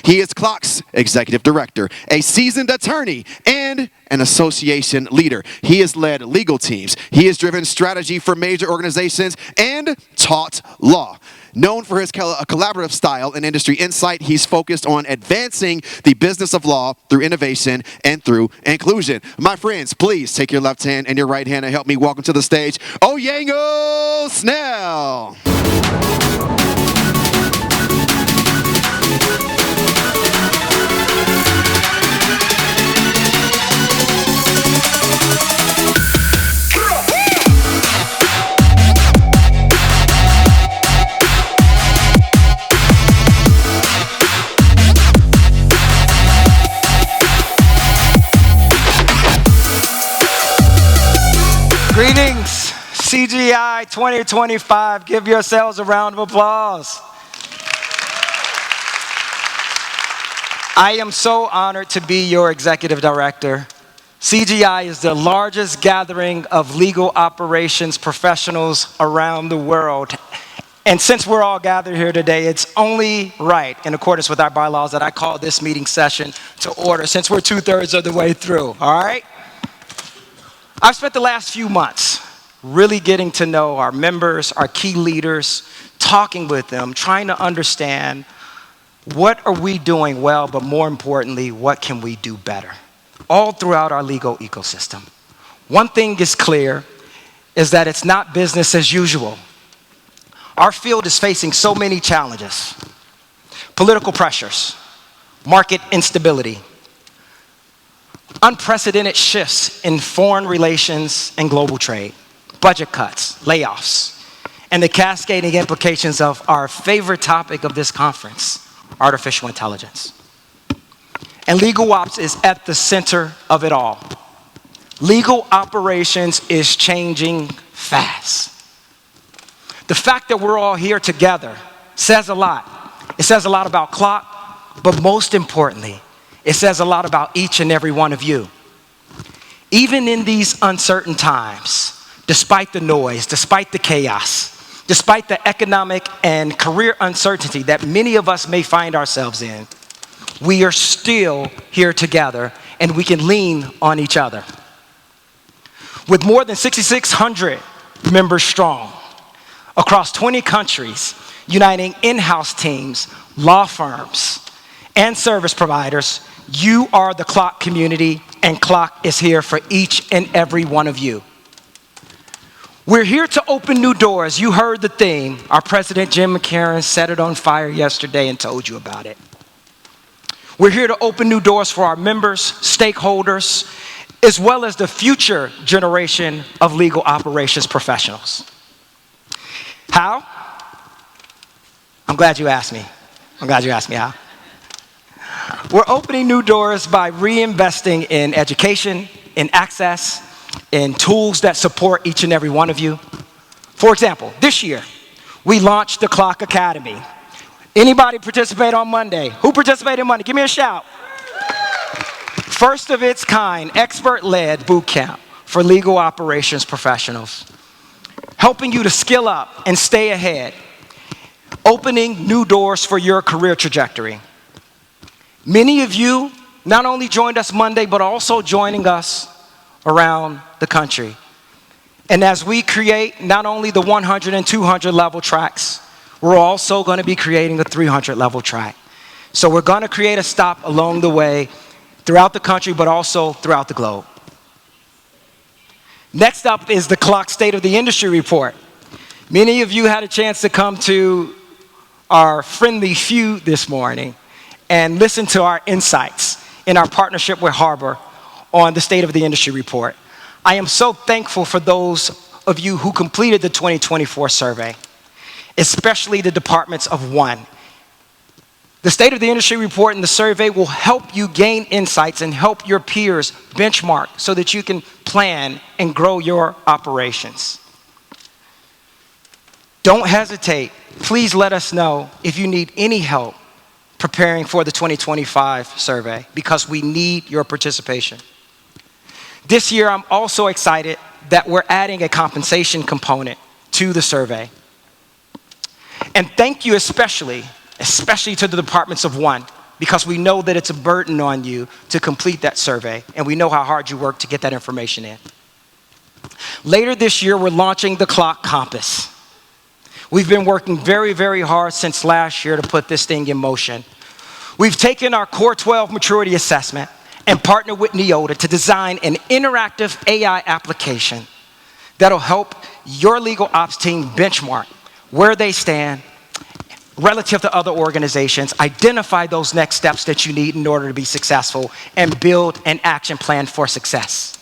He is Clock's executive director, a seasoned attorney, and an association leader. He has led legal teams. He has driven strategy for major organizations and taught law. Known for his collaborative style and industry insight, he's focused on advancing the business of law through innovation and through inclusion. My friends, please take your left hand and your right hand and help me welcome to the stage Oyango Snell. Greetings, CGI 2025. Give yourselves a round of applause. I am so honored to be your executive director. CGI is the largest gathering of legal operations professionals around the world. And since we're all gathered here today, it's only right, in accordance with our bylaws, that I call this meeting session to order, since we're 2/3 of the way through, all right? I've spent the last few months really getting to know our members, our key leaders, talking with them, trying to understand what are we doing well, but more importantly, what can we do better, all throughout our legal ecosystem. One thing is clear, is that it's not business as usual. Our field is facing so many challenges: political pressures, market instability, unprecedented shifts in foreign relations and global trade, budget cuts, layoffs, and the cascading implications of our favorite topic of this conference, artificial intelligence. And legal ops is at the center of it all. Legal operations is changing fast. The fact that we're all here together says a lot. It says a lot about Clock, but most importantly, it says a lot about each and every one of you. Even in these uncertain times, despite the noise, despite the chaos, despite the economic and career uncertainty that many of us may find ourselves in, we are still here together and we can lean on each other. With more than 6,600 members strong across 20 countries, uniting in-house teams, law firms, and service providers, you are the Clock community, and Clock is here for each and every one of you. We're here to open new doors. You heard the theme. Our president, Jim McCarran, set it on fire yesterday and told you about it. We're here to open new doors for our members, stakeholders, as well as the future generation of legal operations professionals. How? I'm glad you asked me. How. We're opening new doors by reinvesting in education, in access, in tools that support each and every one of you. For example, this year, we launched the Clock Academy. Anybody participate on Monday? Who participated Monday? Give me a shout. First of its kind, expert-led boot camp for legal operations professionals, helping you to skill up and stay ahead, opening new doors for your career trajectory. Many of you not only joined us Monday, but also joining us around the country. And as we create not only the 100 and 200 level tracks, we're also going to be creating a 300 level track. So we're going to create a stop along the way throughout the country, but also throughout the globe. Next up is the Clock State of the Industry Report. Many of you had a chance to come to our friendly few this morning and listen to our insights in our partnership with Harbor on the State of the Industry Report. I am so thankful for those of you who completed the 2024 survey, especially the departments of one. The State of the Industry Report and the survey will help you gain insights and help your peers benchmark so that you can plan and grow your operations. Don't hesitate. Please let us know if you need any help preparing for the 2025 survey, because we need your participation. This year, I'm also excited that we're adding a compensation component to the survey. And thank you especially to the departments of one, because we know that it's a burden on you to complete that survey, and we know how hard you work to get that information in. Later this year, we're launching the Clock Compass. We've been working very, very hard since last year to put this thing in motion. We've taken our Core 12 maturity assessment and partnered with Neota to design an interactive AI application that'll help your legal ops team benchmark where they stand relative to other organizations, identify those next steps that you need in order to be successful, and build an action plan for success.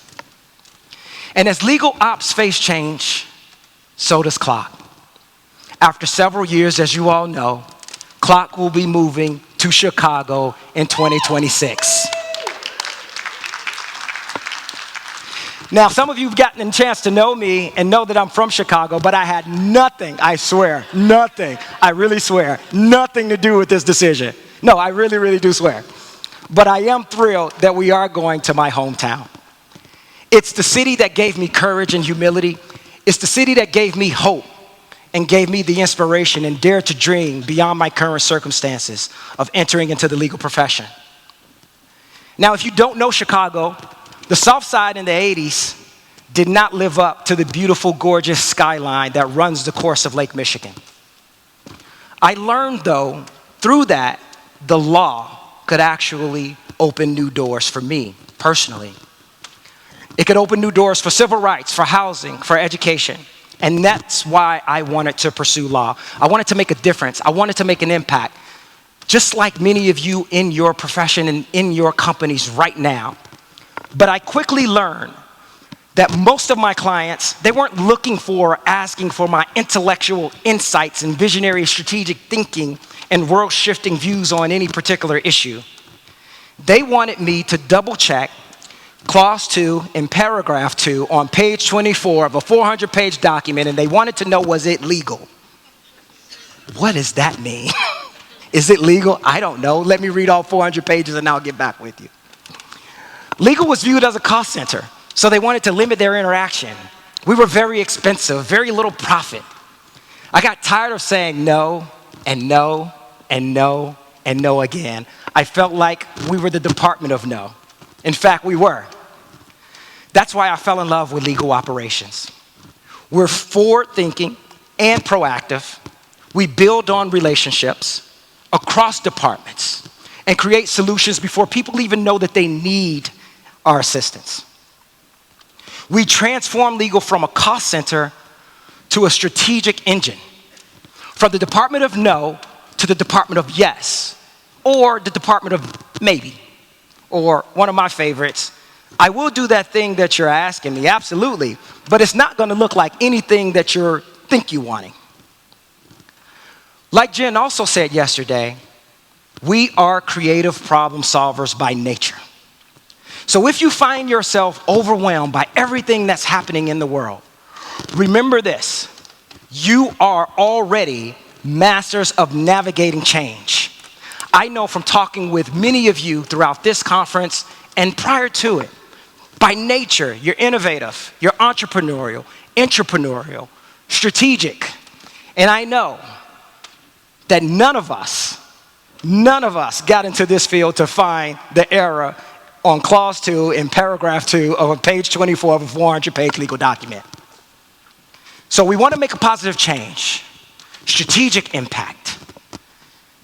And as legal ops face change, so does Clock. After several years, as you all know, Clock will be moving to Chicago in 2026. Now, some of you have gotten a chance to know me and know that I'm from Chicago, but I had nothing, I swear, nothing, I really swear, nothing to do with this decision. No, I really, really do swear. But I am thrilled that we are going to my hometown. It's the city that gave me courage and humility. It's the city that gave me hope and gave me the inspiration and dared to dream beyond my current circumstances of entering into the legal profession. Now, if you don't know Chicago, the South Side in the 80s did not live up to the beautiful, gorgeous skyline that runs the course of Lake Michigan. I learned, though, through that, the law could actually open new doors for me, personally. It could open new doors for civil rights, for housing, for education. And that's why I wanted to pursue law. I wanted to make a difference. I wanted to make an impact, just like many of you in your profession and in your companies right now. But I quickly learned that most of my clients, they weren't looking for or asking for my intellectual insights and visionary strategic thinking and world-shifting views on any particular issue. They wanted me to double-check Clause 2 and Paragraph 2 on page 24 of a 400-page document, and they wanted to know, was it legal? What does that mean? Is it legal? I don't know. Let me read all 400 pages and I'll get back with you. Legal was viewed as a cost center, so they wanted to limit their interaction. We were very expensive, very little profit. I got tired of saying no, and no, and no, and no again. I felt like we were the Department of No. In fact, we were. That's why I fell in love with legal operations. We're forward-thinking and proactive. We build on relationships across departments and create solutions before people even know that they need our assistance. We transform legal from a cost center to a strategic engine. From the Department of No to the Department of Yes, or the Department of Maybe, or one of my favorites, I will do that thing that you're asking me, absolutely, but it's not gonna look like anything that you think you're wanting. Like Jen also said yesterday, we are creative problem solvers by nature. So if you find yourself overwhelmed by everything that's happening in the world, remember this: you are already masters of navigating change. I know from talking with many of you throughout this conference and prior to it, by nature, you're innovative, you're entrepreneurial, strategic. And I know that none of us got into this field to find the error on Clause 2 in Paragraph 2 of page 24 of a 400-page legal document. So we want to make a positive change, strategic impact,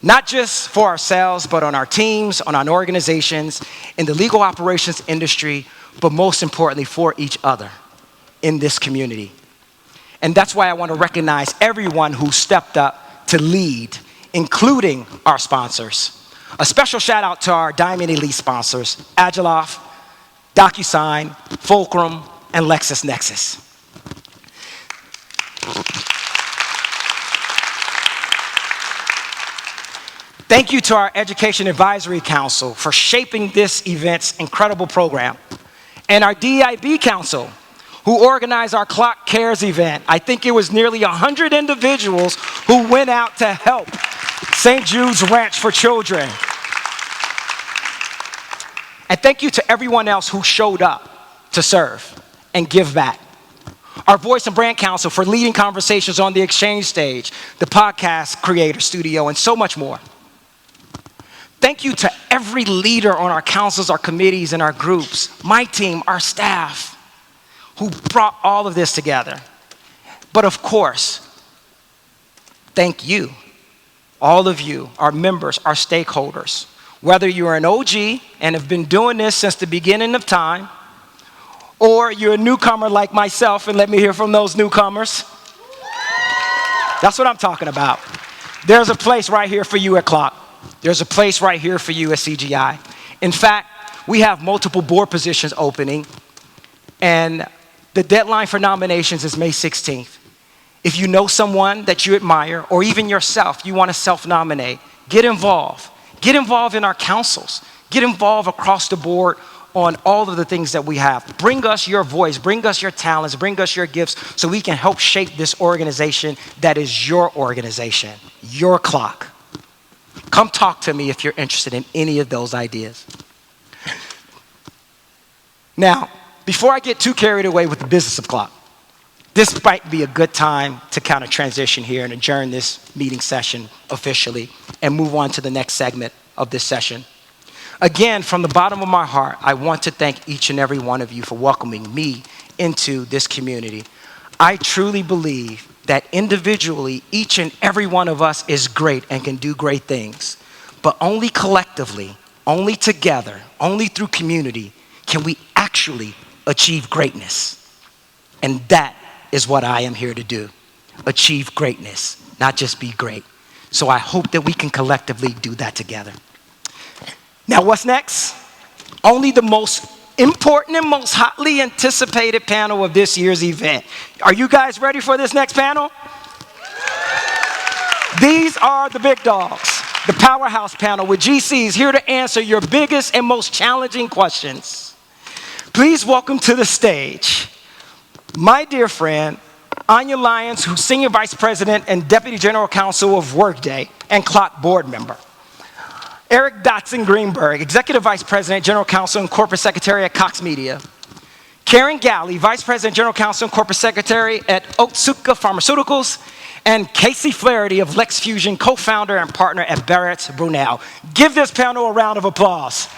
not just for ourselves, but on our teams, on our organizations, in the legal operations industry, but most importantly for each other in this community. And that's why I want to recognize everyone who stepped up to lead, including our sponsors. A special shout out to our Diamond Elite sponsors, Agiloff, DocuSign, Fulcrum, and LexisNexis. Thank you to our Education Advisory Council for shaping this event's incredible program, and our DIB Council, who organized our Clock Cares event. I think it was nearly 100 individuals who went out to help St. Jude's Ranch for Children. And thank you to everyone else who showed up to serve and give back. Our Voice and Brand Council for leading conversations on the exchange stage, the podcast creator studio, and so much more. Thank you to every leader on our councils, our committees, and our groups, my team, our staff, who brought all of this together. But of course, thank you, all of you, our members, our stakeholders. Whether you're an OG and have been doing this since the beginning of time, or you're a newcomer like myself, and let me hear from those newcomers. That's what I'm talking about. There's a place right here for you at Clock. There's a place right here for you at CGI. In fact, we have multiple board positions opening, and the deadline for nominations is May 16th. If you know someone that you admire, or even yourself, you want to self-nominate, get involved. Get involved in our councils. Get involved across the board on all of the things that we have. Bring us your voice, bring us your talents, bring us your gifts so we can help shape this organization that is your organization, your Clock. Come talk to me if you're interested in any of those ideas. Now, before I get too carried away with the business of Clock, this might be a good time to kind of transition here and adjourn this meeting session officially and move on to the next segment of this session. Again, from the bottom of my heart, I want to thank each and every one of you for welcoming me into this community. I truly believe that individually, each and every one of us is great and can do great things. But only collectively, only together, only through community can we actually achieve greatness. And that is what I am here to do. Achieve greatness, not just be great. So I hope that we can collectively do that together. Now, what's next? Only the most important and most hotly anticipated panel of this year's event. Are you guys ready for this next panel? These are the big dogs, the powerhouse panel with GCs here to answer your biggest and most challenging questions. Please welcome to the stage my dear friend, Anya Lyons, who's Senior Vice President and Deputy General Counsel of Workday and Clock Board Member. Eric Dotson Greenberg, Executive Vice President, General Counsel, and Corporate Secretary at Cox Media. Karen Galley, Vice President, General Counsel, and Corporate Secretary at Otsuka Pharmaceuticals. And Casey Flaherty of Lex Fusion, co-founder and partner at Barrett Brunel. Give this panel a round of applause.